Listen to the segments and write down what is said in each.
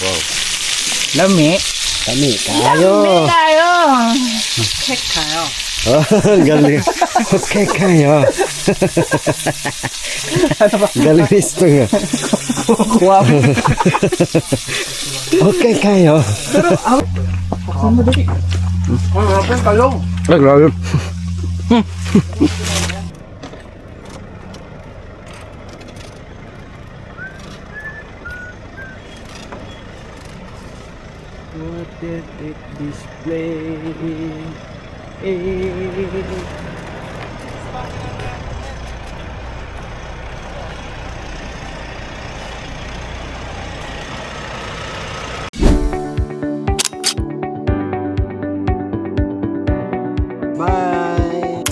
Wow. Lami. Kami, kayo. Lami tayo. Check kayo. Oh, galing. Okay kayo. Galing isto nga. Wow. Okay kayo. Ano dali? Ano pa kalong? Ay, grabe. What did it display? Bye.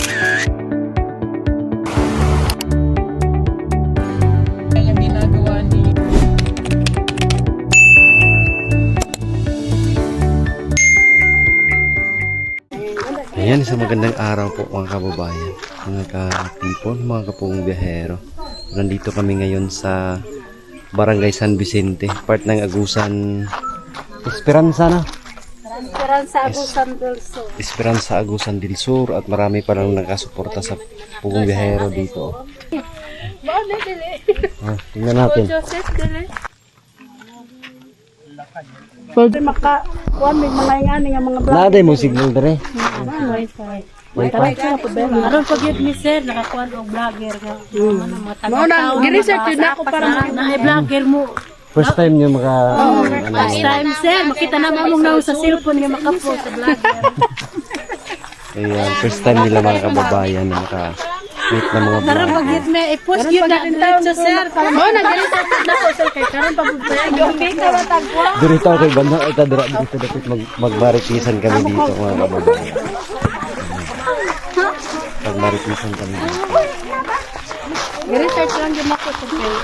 Ang ginagawa ni Ayan, isang magandang araw po mga kababayan, mga ka-people, mga kapong biyahero. Nandito kami ngayon sa Barangay San Vicente, part ng Agusan Esperanza na? Esperanza Agusan del Sur. Esperanza Agusan del Sur, at marami pa lang nakasuporta sa pugong biyahero dito. Bale, dili. Tingnan natin. Joseph, dili. Pwede makakuha, may mga ingani nga mga vlog. Naday mo signal dere. Wi-Fi. Wi-Fi. Aron pag yun ni sir, nakakuha og vlogger nga. Mga taga-tao. Giresearch yun ako para na-vlogger mo. First time niyo maka First time sir, makita na mo na sa cellphone nga makapost sa vlogger. Ayan, first time nila mga kababayan na maka-meet ng mga Karon vlog. pag yun may i-post yun na diretso sir. Mo na giresearch na ko sir kay karon pag yung ka matagwa. Dito kay banda ita dira dito dapat magmaritisan kami dito mga kababayan. Magmaritisan kami dito. Giresearch lang din ako sir kay.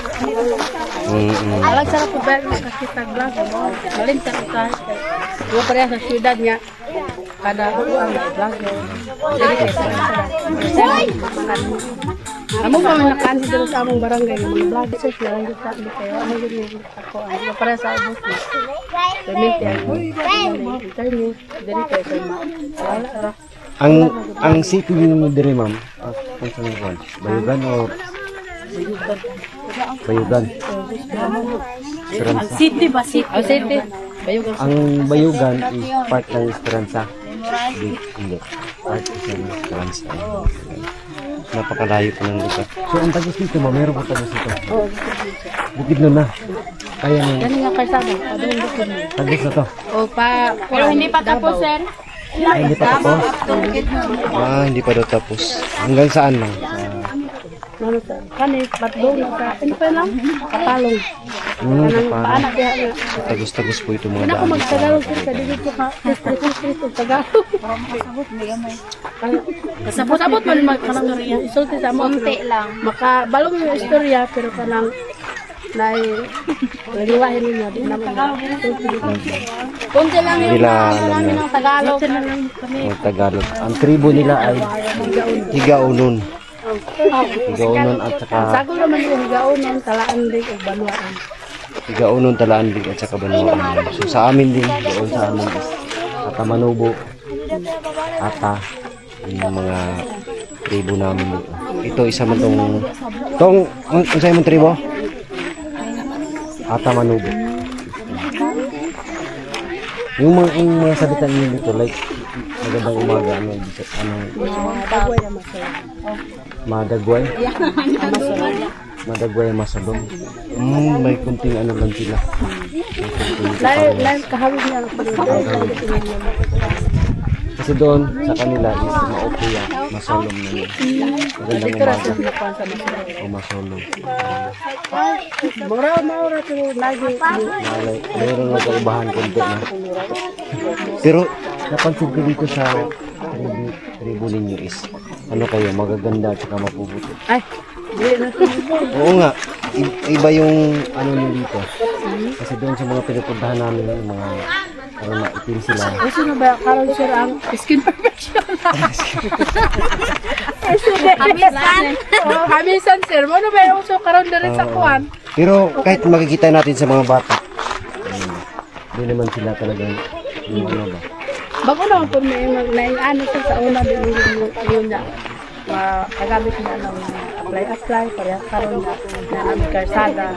Alag sarap po ba nakakita vlog mo. Malin sa kahit kay. Yo pareha sa syudad niya. Kada ang vlog. Dili kay sa. Amo pa man nakansidero sa among barangay ng mga vlog search na lang kita di kayo ano yun ako ano pareha sa abot mo. Payment yan. Internet dili kay sa wala ra. Ang city niyo dire ma'am. Kung saan ko? Bayugan o Bayugan. Esperanza. City ba city? Oh, city. Bayugan. Ang Bayugan is part ng Esperanza. Hindi. Part ng Esperanza. Napakalayo po ng lugar. So, ang tagos dito, meron po tagos dito. Oh, Bukid nun na. Kaya mo. yan nga kalsada. Adong bukid mo. Tagos na to. O pa pero hindi pa tapos sir. Ay, hindi pa tapos. Hindi pa daw tapos. Hanggang saan lang? Ano sir? Kani batdong sa ano pa lang? Kapalong. Kanang paanak diha nga. So, tagos-tagos po ito mga Ako daan. magtagalog sir sa dito ka. Street Tagalog. Kasabot man mag-istorya. Isulti sa mo. Konti lang. Makabalong yung istorya pero kanang naliwahin niya din naman. Konti lang yung Nila, namin ng Tagalog. Ang Tagalog. Ang tribo nila ay Higaunon. Higaunon at saka Sagol naman yung higaonon, talaan din o baluaan. Higaunon, Talaandig at saka Banuan. So sa amin din, doon sa amin is Ata Manubo, Ata, yun yung mga tribo namin dito. Ito isa man tong ang sa'yo mong tribo? Ata Manubo. Yung mga sabitan nyo dito, like magandang umaga, Dagway na masaya. madagway. Madagway masalong. May kunting ano lang sila. Live kahawig niya ang pag-ibig. Kasi doon sa kanila is maupuya, masolong na yun. Magandang umaga. O masolong. Maura ito lagi. Mayroon nga kaubahan konti na. Pero napansin ko dito sa tribo ninyo is ano kayo, magaganda at saka mapuputi. Ay, di na ito. Oo nga, iba yung ano nyo dito. Kasi doon sa mga pinupuntahan namin, yung mga ano na itim sila. Ay, sino ba? Karol sir ang skin perfection. Hamisan sir. Ano ba yung uso karon na rin sa kuhan? Pero kahit makikita natin sa mga bata, Hindi naman sila talagang yung ano ba. Bago naman po may ano siya sa una din yun niya. Magagamit na ng apply, parehas karon na ang karsada.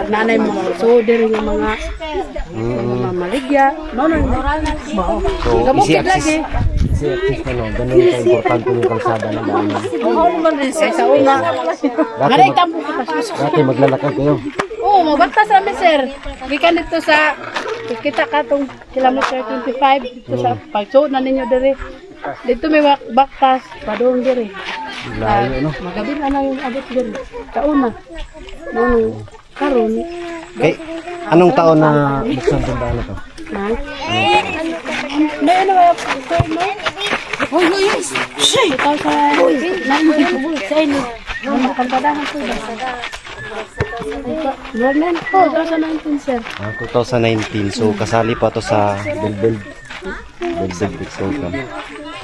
Nanay mo mga soder, yung mga maligya. No. So, Gamukid lagi. easy access na no. Ganun ka-importante yung kalsada na daanan. Oo naman rin siya sa una. Maray tampo kita. Dati maglalakad kayo. Oo, magbaktas kami sir. Gikan dito sa kita katong kilometer 25 dito sa pagsuot na ninyo dire. Dito may baktas padung dire. Layo no. Magabi na yung abot dire. Sa una. Nung karon Kay, anong taon na buksan itong daan na to? na. May ano ba ito no? Hoy. Ito sa sa ini. Ang kapadahan ko ba? Government po, 2019 sir. 2019. So, kasali pa to sa Bilbil.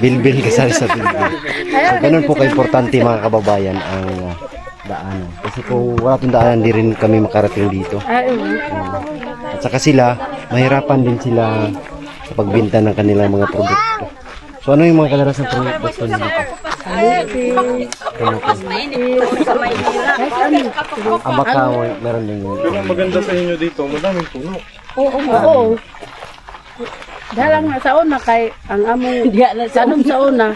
Bilbil kasali sa Bilbil. So, ganun po ka-importante mga kababayan ang daanan. Kasi kung wala itong daanan, hindi rin kami makarating dito. At saka sila, mahirapan din sila sa pagbinta ng kanilang mga produkto. So, ano yung mga kadalasang produkto nila dito? Abaka, meron din yun. Pero ang maganda sa inyo dito, madaming puno. Oo. Dalang na sa una kay ang among sanom sa una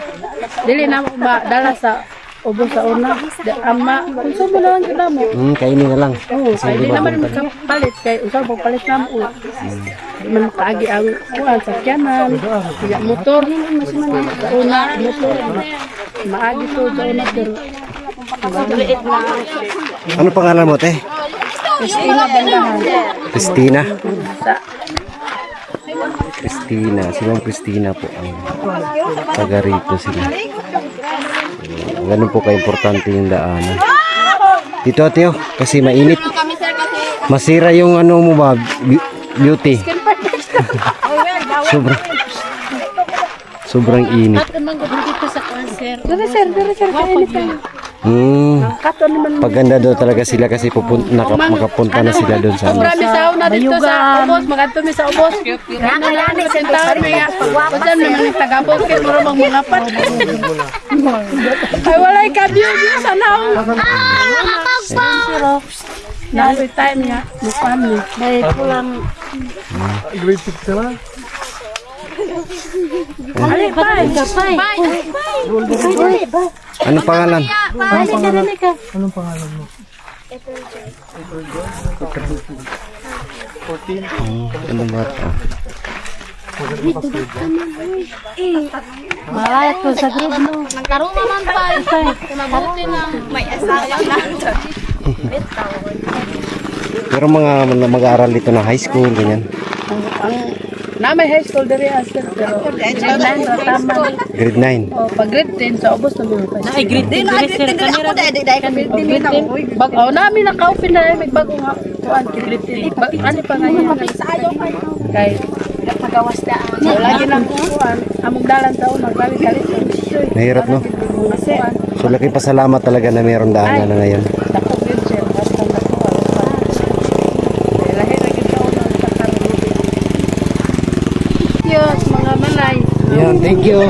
dili na dala sa ubos sa una. Ama, konsumo na lang kita mo. Kainin na lang. Oo, kay di naman palit kay usab pag palit na mo. Di man makaagi ang kuan sakyanan, kaya motor sa una motor maagi to sa una pero Ano pangalan mo, te? Christina Bandahan. Christina? Sa Christina. Si Ma'am Christina po ang taga rito sila. So, ganun po ka-importante yung daanan. Dito ate oh, kasi mainit. Masira yung ano mo ba, beauty. Sobrang init. Dire sir, kainit lang. Kato naman Paganda daw talaga sila kasi makapunta na sila doon sa ano. Marami sa una dito sa ubos, magadto mi sa ubos. Nakayani sa tao niya. Kusan naman yung taga-ubos kay muro mang mga pat. Ay walay kabyo dito sa naong. Na every time niya, mukuan ni. Dahil pulang. Grade 6 na lang. Ali, bye. Anong pangalan? Anong pangalan mo? Anong bata? Malayat ko sa grade no. Nagkaroon naman pa. Kumabuti na may asawa na. Pero mga mag-aaral dito na high school, ganyan. Na may high school diri asir pero grade 9 ra tama. Grade 9. O pag grade 10 sa ubos na mga pa. Ay, grade 10 na sir kanira. Bag namin naka-open na may bago nga kuan grade 10. Ano pa ngayon? Kay Pagawas daan. so, lagi nang kuan among dalan sa una galit. Mahirap no? So laki pasalamat talaga na mayroong daanan na ngayon. Dako gyud sir basta nako. Lahi lagi sa una sa karon. Yes, mga malay. Yan, thank you.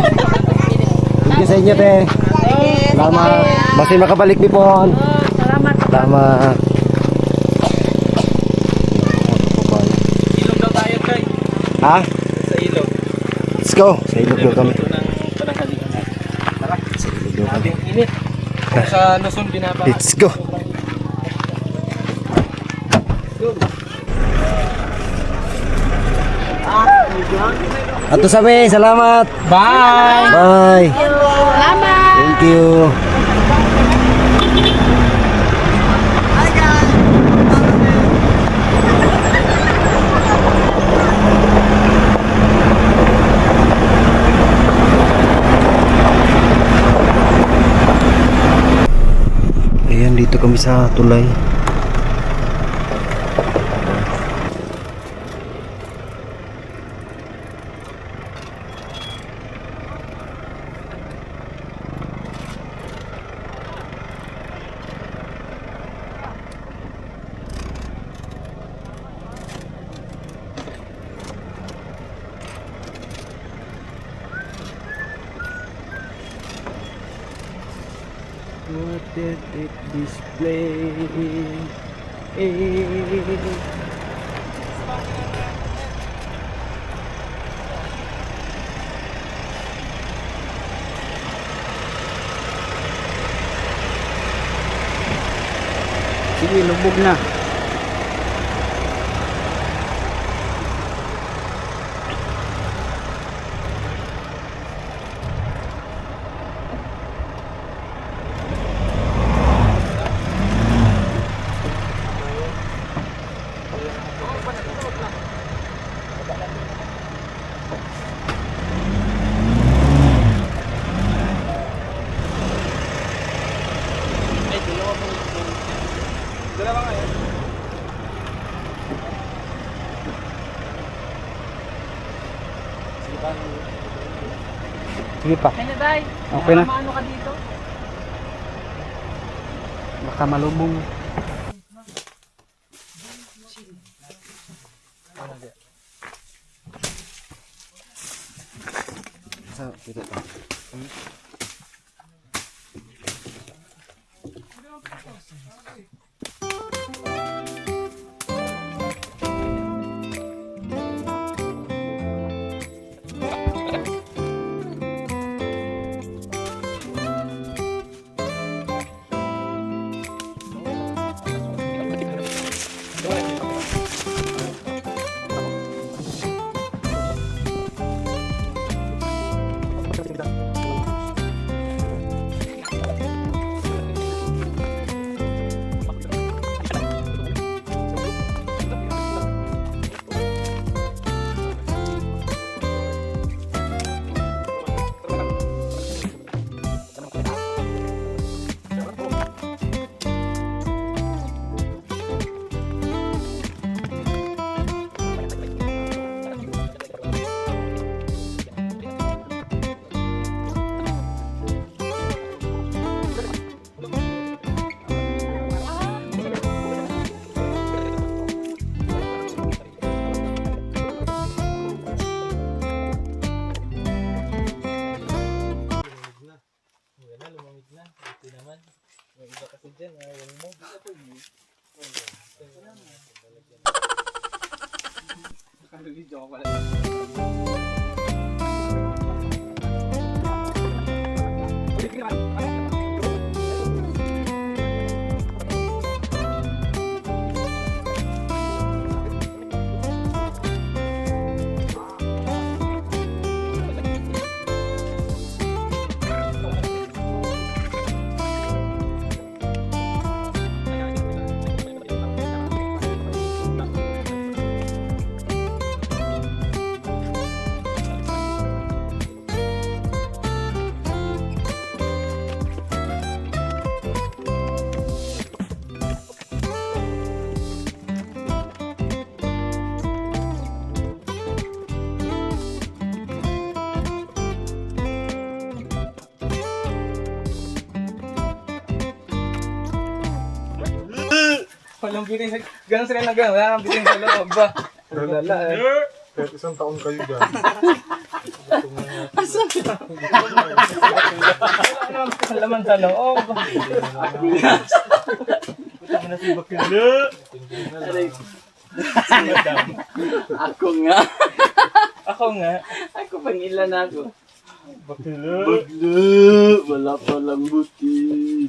Thank you sa inyo, te. Salamat. Basta makabalik ni po. Salamat. Salamat. Ilog daw tayo, Kay. Ha? Sa ilog. Let's go. Sa ilog daw kami. Ito ng panahalian. Tara. Sa ilog daw kami. Ating init. Sa Luzon, binaba. Let's go. Ato sabi, salamat. Bye! Bye. Salamat. Thank you. Ayan, dito kami sa tulay. What did it display? Sige, lubog na. Dalawa nga yan. Sige pa. Kaya day, Okay na. maano ka dito? Baka malubong. Sa dito pa. Walang bitin sa... Ganun sila na ganun. Wala nang bitin sa loob ba? Wala eh. Kahit isang taon kayo dyan. Wala nang laman sa loob. Ako nga. Ako nga. Ako pangilan ako. Bakla. Wala palang butin.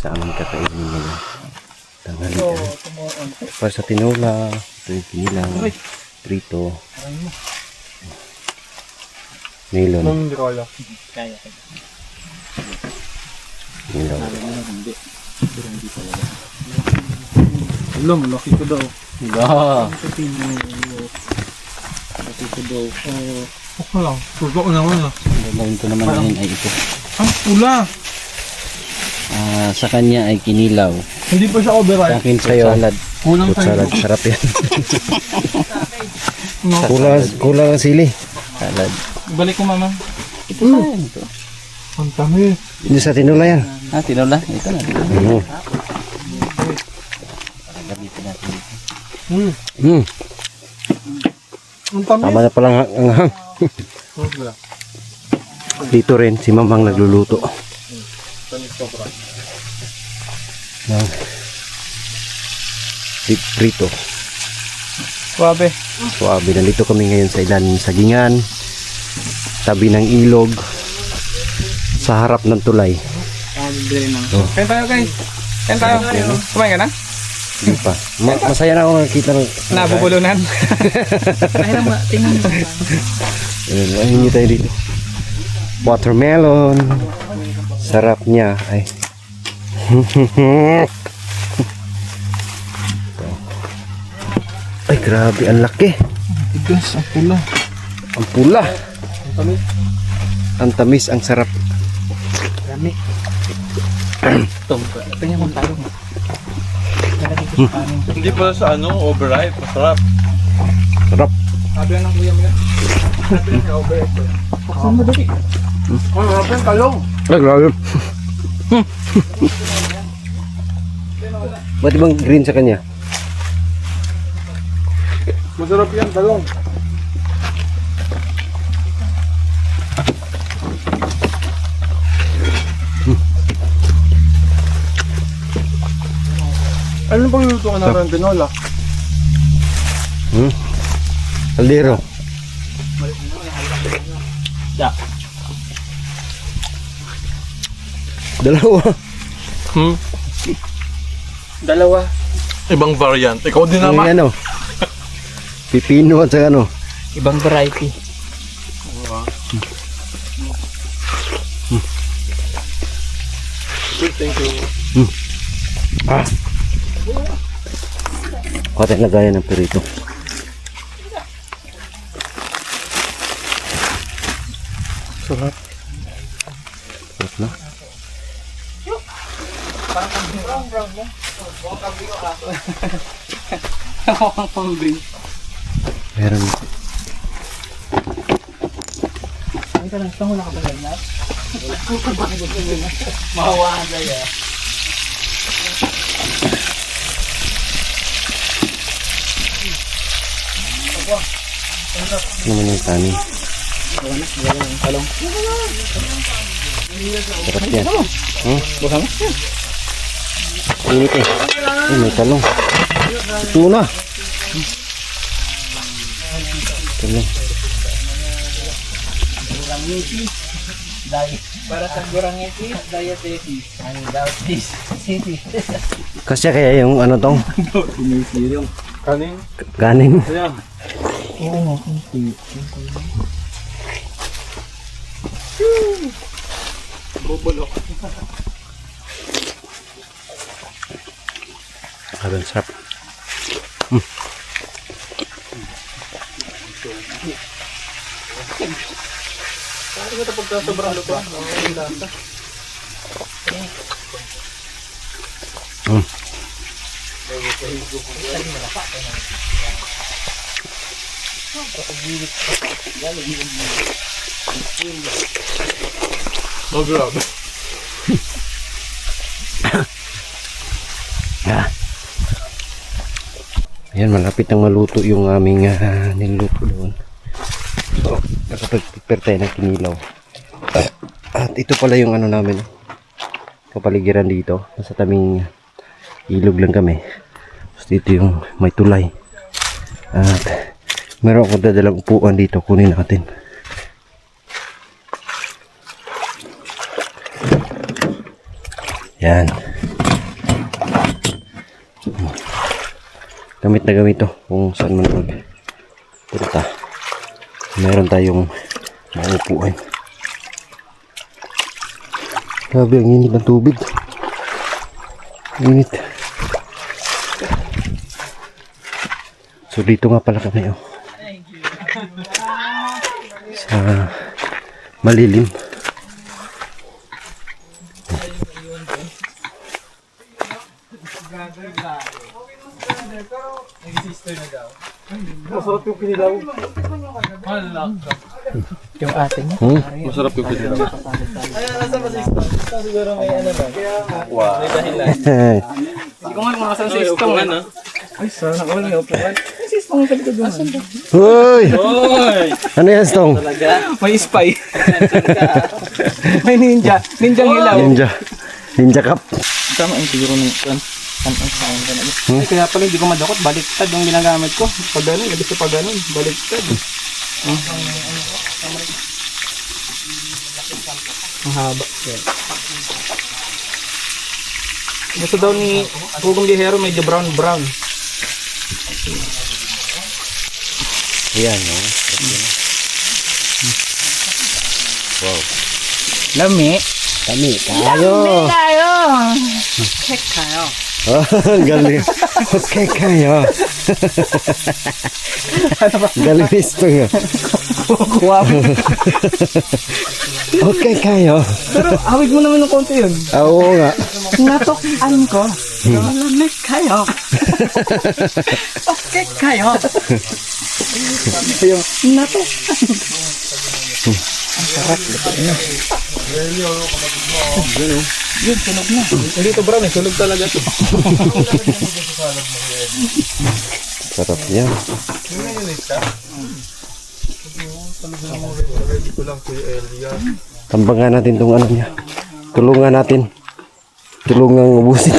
sa aming kakainin ngayon. Tanghalian. Para sa tinola, ito yung kinilang, prito, melon, Hindi ko kaya. kinilaw. Ulam, laki ko daw. Okay lang. Pulpa ko naman ah. Gagawin ko naman ngayon ay ito. Ang pula. Sa kanya ay kinilaw. Hindi pa siya Sa overripe. akin sa'yo. Salad. Kulang Fruit tayo. salad, sarap yan. No. Kulang ang sili. Salad. Balik ko mama. Ito na yan. Ito. Ang tamis. Hindi sa tinola yan. Tinola. Ito na. Mm. Gamitin natin ito. Mm. Ang tamis. Tama na palang anghang. Dito rin, si Mamang nagluluto. Ng deep prito. Suabe. Suabe. Nandito kami ngayon sa ilalim ng sagingan, tabi ng ilog, sa harap ng tulay. Kain tayo guys. Kain tayo. Kumain ka na? Hindi pa. Masaya na ako nakikita ng... Nabubulunan. Ayun nyo tayo dito. Watermelon. Sarap niya. Ay. Ay, grabe. Ang laki. Tigas, ang pula. Ang pula. Ang tamis. Ang sarap. Tingnan mo tayo. Hindi pa sa overripe. Masarap. Sarap. Sabi ng kuya mo yan. Paksan mo dali. Ang harap yung talong. Ay, grabe. Ba't ibang green sa kanya? Masarap yan, talong. Ano bang luto ka na rin, tinola? Kaldero. Dalawa. Dalawa. Ibang variant. Ikaw din Ang naman. ano? Pipino at saka ano? Ibang variety. Thank you. Kaya lagayan ng perito. Sarap. Sarap na. Meron. Mahawaan tayo. Ano naman yung kanin? Sarap yan. Buka mo? Init eh. Ay, may talong. Tuna. Talong. Para sa Gurangetis, diabetes. And diabetes. Kasi kaya yung ano tong? Kanin. Kanin. Ayan. Ang sarap. Oh, grabe. Ayan, malapit nang maluto yung aming niluto doon. So, nakapag-prepare tayo ng kinilaw. At ito pala yung ano namin. Kapaligiran dito. Nasa taming ilog lang kami. Tapos dito yung may tulay. At meron akong dadalang upuan dito. Kunin natin. Yan. gamit na gamit to kung saan man punta. Meron tayong maupuan. Grabe, ang init ng tubig. Init. So dito nga pala kami sa malilim. Masarap yung kinilaw. Yung ating. Masarap yung kinilaw. Hindi ko nga kung nasan sa istong ano. Ay, sana ko lang yung upuan. Hoy! Ano yan, Stong? May spy. May ninja. Ninjang hilaw. Ninja cup. Tama yung siguro ng Ay, kaya pala hindi ko madakot. Baliktad yung ginagamit ko. Pag ganun, ibig sa pag ganun. Baliktad. Ang haba. Gusto daw ni Pugong Bihero medyo brown. Yan, no? Wow. lami. Kami, kayo. Check kayo. Oh, galing. Okay kayo. Galing isto nga. Okay kayo. Pero hawig mo naman ng konti yun. Oo nga. Natukan ko. Lamig kayo. Okay kayo. Natukan. Yun, sunog na. Hindi ito brown eh, sunog talaga ito. Sarap yan. Tambangan natin itong ano niya. Tulungan natin. Tulungan ubusin.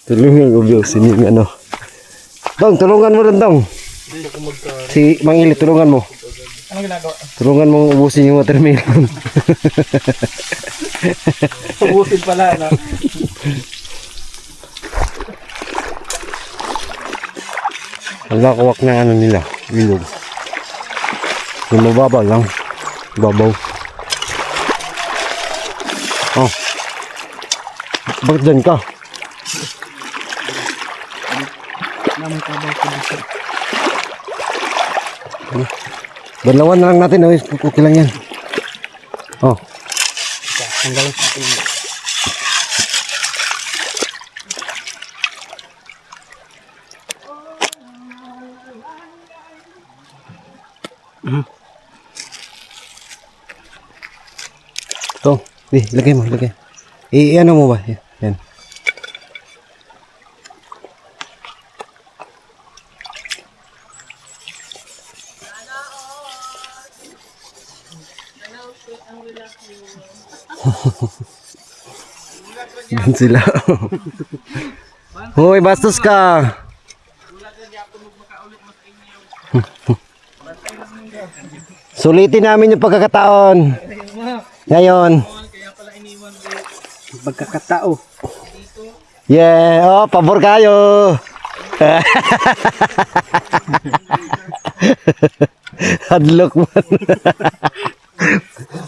Tulungan ubusin yung ano. Dong, tulungan mo rin, Dong. Si Mang Ili, tulungan mo. Anong ginagawa? Tulungan mo ubusin yung watermelon. Ubusin pala, no? Wala kuwak na ano nila, ilog. Yung mababa lang, babaw. Oh. Bakit dyan ka? Banlawan na lang natin, okay lang yan. Oh. Ito, lagay mo, lagay. Ano mo ba? Yan. Yan sila. Hoy, bastos ka. Sulitin namin yung pagkakataon. Ngayon. Pagkakatao. Yeah, oh, pabor kayo. Hadlock man.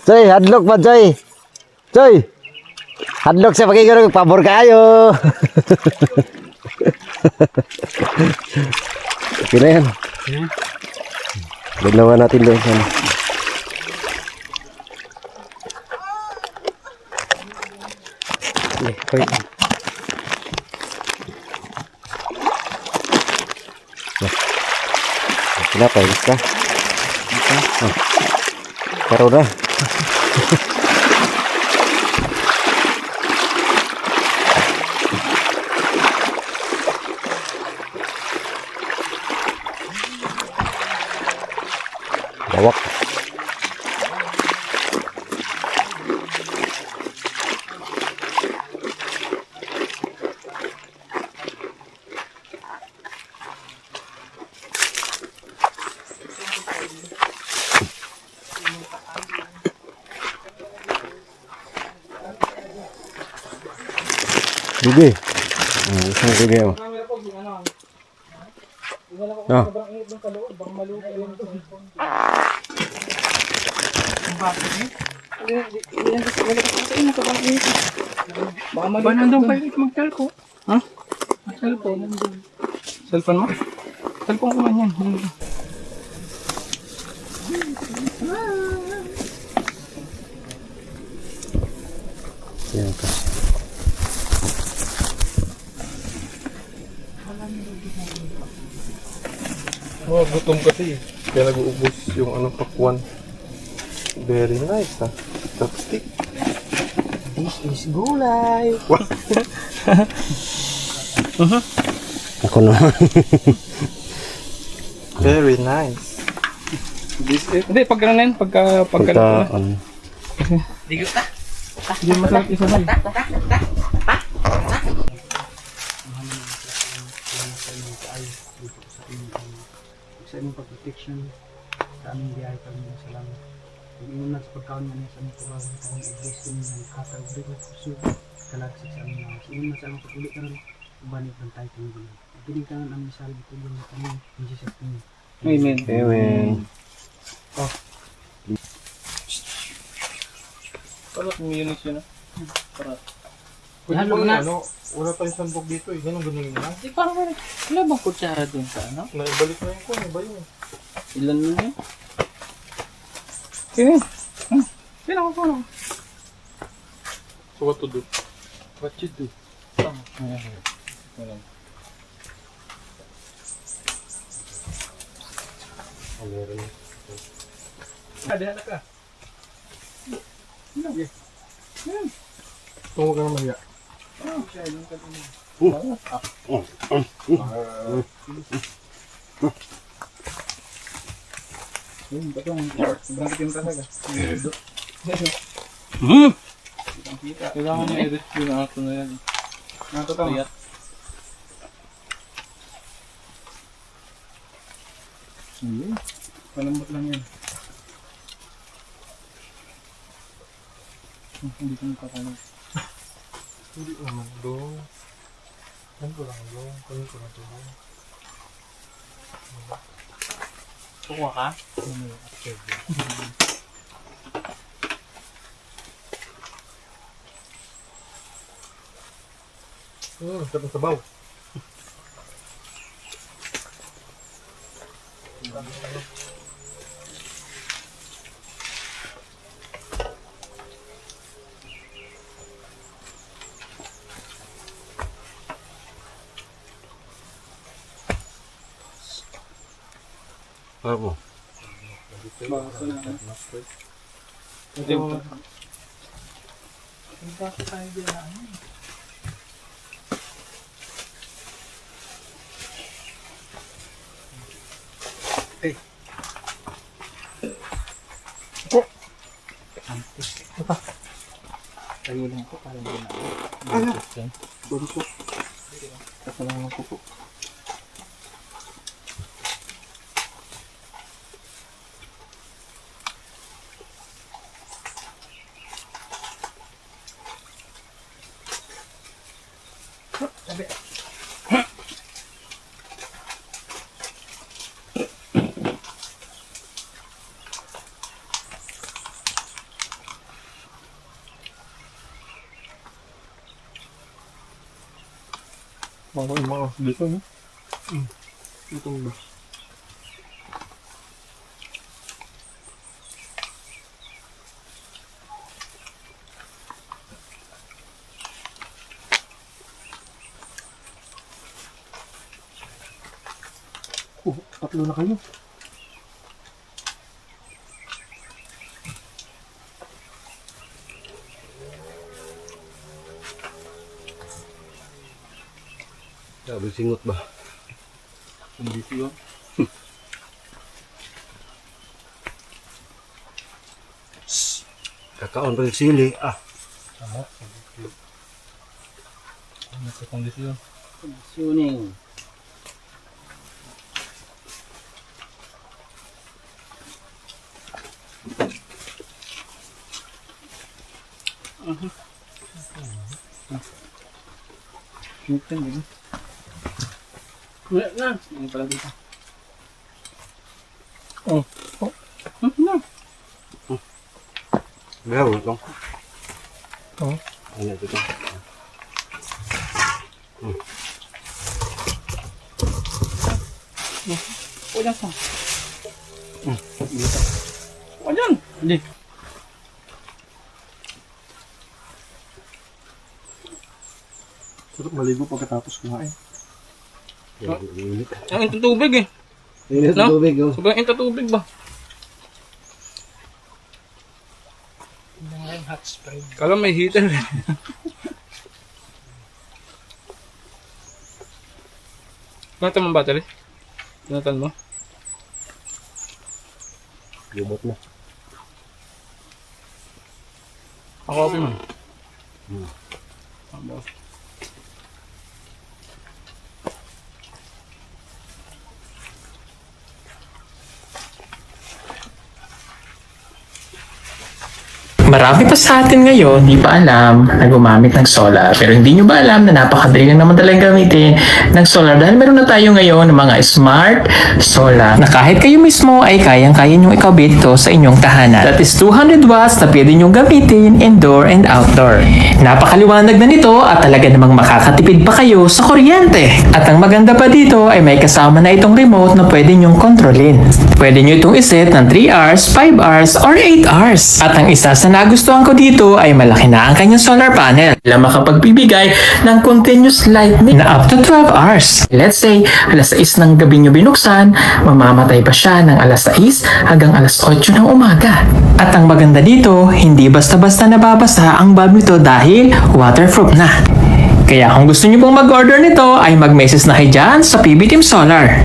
Joy, hadlock man, Joy. Joy. Hadlock sa pagkikiro, pabor kayo. Okay na yan. Ganawa natin doon sana. Kenapa ya, Rizka? Taruh dah. Bawak. Dugi. Isang dugi oh. Oh. Ba nandun pa yung mag-cellphone? Ha? Cellphone, nandun. Cellphone mo? Cellphone ko man yan. Yan ka. Oh, gutom kasi. Kaya nag-uubos yung pakwan. Very nice, ha? Chopstick. This is gulay. Ako naman. Very nice. Hindi, pag gano'n yan, pagka Ano. hindi masarap isa na. Sa imong pag-protection sa aming biyahe kami sa langit. Kung ingon na sa pagkaon mo sa aming tuwag, kung i-bless din ng katag dito puso, kalagsak sa aming langit. Ingon na sa aming pag-ulit na rin, ubanit ng tayo kami gano'n. Piling ka ng aming salvi tulong na kami, in Jesus' name. Amen. Amen. Parang mayonnaise yun, Halo na. Wala tayong sandok dito, eh. Ganun na. Di parang wala bang kutsara dun sa ano? Naibalik na yun ko, iba yun. Ilan mo yun? Okay. Kailan ko ano? So what to do? What you do? Ada ka. Tungo ka na mahiya. Sobrang kitim talaga. Kailangan na i-rescue na ato na yan. Nato tama. Palambot lang yan. Hindi ko nakakalag. Hindi naman doon. Yan ko lang doon. Kunin ko lang doon. Kukuha ka? Sarap ng sabaw. Ako. Baka na. Hindi mo. Bakit tayo dyan? Tayo lang ko para hindi na. Ano? Bunso. Kasalanan ko po. Mga dito, no? Itong ba? Tatlo na kayo. Sabi singot ba? Hindi siya. Kakaon pa yung sili. Nasa kondisyon. Suning. Newton, di ba? Wala na. Ano pala dito? Oh. Na. Gawin ko. Oh. Ano dito? O dyan sa. O dyan. Hindi. Sarap maligo pagkatapos kumain. Ang init tubig eh. Init No? tubig, oh. Sobrang init tubig ba? Yung hot spring. Kala may heater eh. Pinatan mo ang battery? Pinatan mo? Lubot na. Ako open mo. Abo. Marami pa sa atin ngayon, di pa alam na gumamit ng solar. Pero hindi nyo ba alam na napakadali lang naman talagang gamitin ng solar dahil meron na tayo ngayon ng mga smart solar na kahit kayo mismo ay kayang-kaya nyong ikabit ito sa inyong tahanan. That is 200 watts na pwede nyong gamitin indoor and outdoor. Napakaliwanag na nito at talaga namang makakatipid pa kayo sa kuryente. At ang maganda pa dito ay may kasama na itong remote na pwede nyong kontrolin. Pwede nyo itong iset ng 3 hours, 5 hours, or 8 hours. At ang isa sa nagustuhan ko dito ay malaki na ang kanyang solar panel na makapagbibigay ng continuous lightning na up to 12 hours. Let's say, alas 6 ng gabi nyo binuksan, mamamatay pa siya ng alas 6 hanggang alas 8 ng umaga. At ang maganda dito, hindi basta-basta nababasa ang bulb nito dahil waterproof na. Kaya kung gusto nyo pong mag-order nito ay mag-message na kayo dyan sa PB Team Solar.